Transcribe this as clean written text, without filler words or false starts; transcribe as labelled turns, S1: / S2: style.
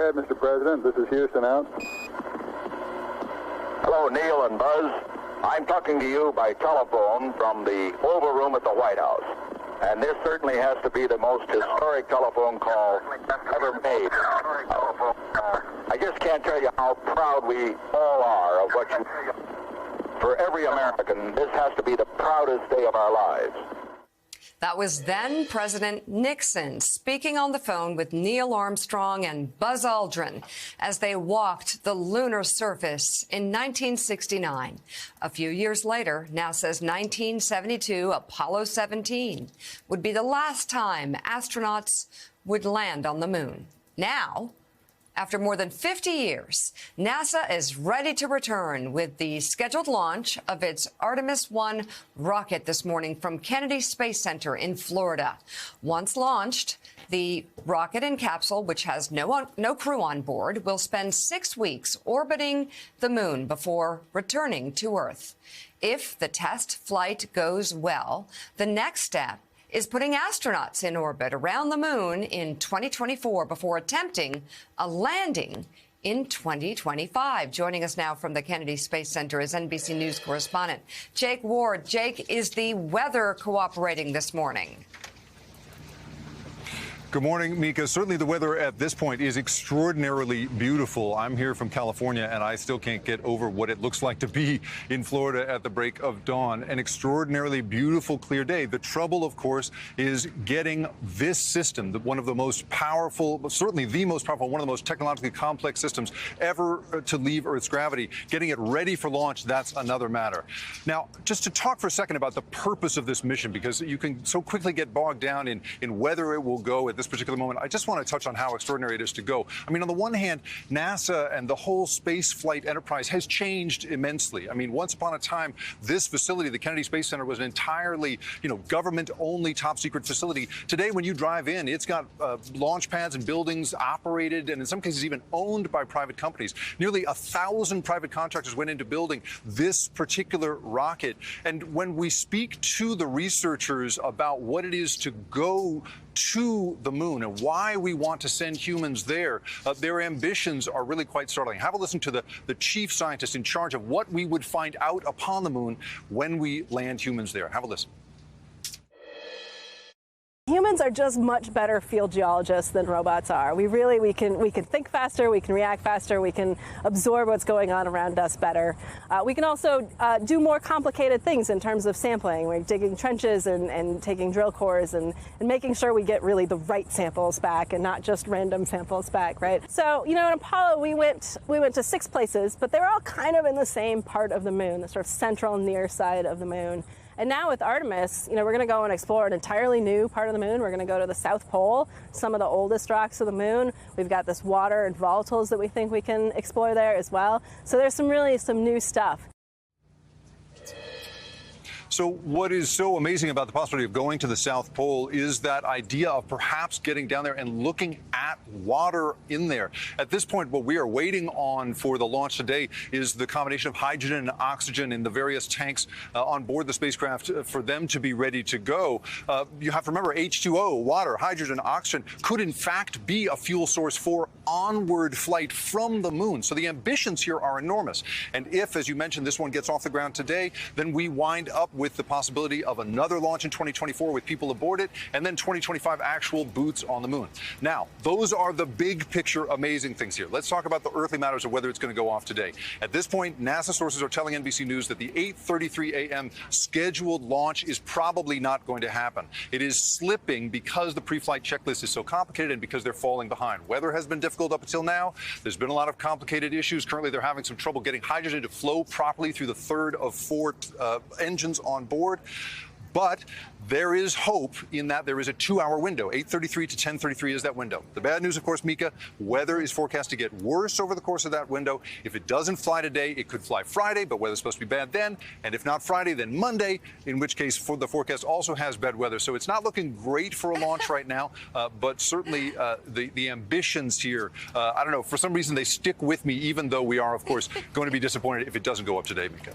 S1: ahead, Mr. President. This is Houston out.
S2: Hello, Neil and Buzz. I'm talking to you by telephone from the Oval Room at the White House. And this certainly has to be the most historic telephone call ever made. I just can't tell you how proud we all are of what you... For every American, this has to be the proudest day of our lives.
S3: That was then President Nixon speaking on the phone with Neil Armstrong and Buzz Aldrin as they walked the lunar surface in 1969. A few years later, NASA's 1972 Apollo 17 would be the last time astronauts would land on the moon. Now, after more than 50 years, NASA is ready to return with the scheduled launch of its Artemis 1 rocket this morning from Kennedy Space Center in Florida. Once launched, the rocket and capsule, which has no crew on board, will spend 6 weeks orbiting the moon before returning to Earth. If the test flight goes well, the next step is putting astronauts in orbit around the moon in 2024 before attempting a landing in 2025. Joining us now from the Kennedy Space Center is NBC News correspondent Jake Ward. Jake, is the weather cooperating this morning?
S4: Good morning, Mika. Certainly the weather at this point is extraordinarily beautiful. I'm here from California, and I still can't get over what it looks like to be in Florida at the break of dawn. An extraordinarily beautiful, clear day. The trouble, of course, is getting this system, one of the most powerful, certainly the most powerful, one of the most technologically complex systems ever to leave Earth's gravity. Getting it ready for launch, that's another matter. Now, just to talk for a second about the purpose of this mission, because you can so quickly get bogged down in whether it will go at this particular moment, I just want to touch on how extraordinary it is to go. I mean, on the one hand, NASA and the whole space flight enterprise has changed immensely. I mean, once upon a time, this facility, the Kennedy Space Center, was an entirely, government-only top-secret facility. Today, when you drive in, it's got launch pads and buildings operated and in some cases even owned by private companies. Nearly 1,000 private contractors went into building this particular rocket. And when we speak to the researchers about what it is to go to the moon and why we want to send humans there, their ambitions are really quite startling. Have a listen to the chief scientist in charge of what we would find out upon the moon when we land humans there. Have a listen.
S5: Humans are just much better field geologists than robots are. We can think faster, we can react faster, we can absorb what's going on around us better. We can also do more complicated things in terms of sampling. We're digging trenches and taking drill cores and making sure we get really the right samples back and not just random samples back, right? So, in Apollo, we went to 6 places, but they're all kind of in the same part of the moon, the sort of central near side of the moon. And now with Artemis, we're going to go and explore an entirely new part of the moon. We're going to go to the South Pole, some of the oldest rocks of the moon. We've got this water and volatiles that we think we can explore there as well. So there's some new stuff.
S4: So what is so amazing about the possibility of going to the South Pole is that idea of perhaps getting down there and looking at water in there. At this point, what we are waiting on for the launch today is the combination of hydrogen and oxygen in the various tanks on board the spacecraft for them to be ready to go. You have to remember H2O, water, hydrogen, oxygen could in fact be a fuel source for onward flight from the moon. So the ambitions here are enormous. And if, as you mentioned, this one gets off the ground today, then we wind up with the possibility of another launch in 2024 with people aboard it, and then 2025 actual boots on the moon. Now, those are the big picture amazing things here. Let's talk about the earthly matters of whether it's going to go off today. At this point, NASA sources are telling NBC News that the 8:33 a.m. scheduled launch is probably not going to happen. It is slipping because the pre-flight checklist is so complicated and because they're falling behind. Weather has been difficult up until now. There's been a lot of complicated issues. Currently, they're having some trouble getting hydrogen to flow properly through the third of 4 engines on board. But there is hope in that there is a 2-hour window. 8:33 to 10:33 is that window. The bad news, of course, Mika, weather is forecast to get worse over the course of that window. If it doesn't fly today, it could fly Friday, but weather's supposed to be bad then. And if not Friday, then Monday, in which case the forecast also has bad weather. So it's not looking great for a launch right now, but certainly the ambitions here, I don't know, for some reason they stick with me, even though we are, of course, going to be disappointed if it doesn't go up today, Mika.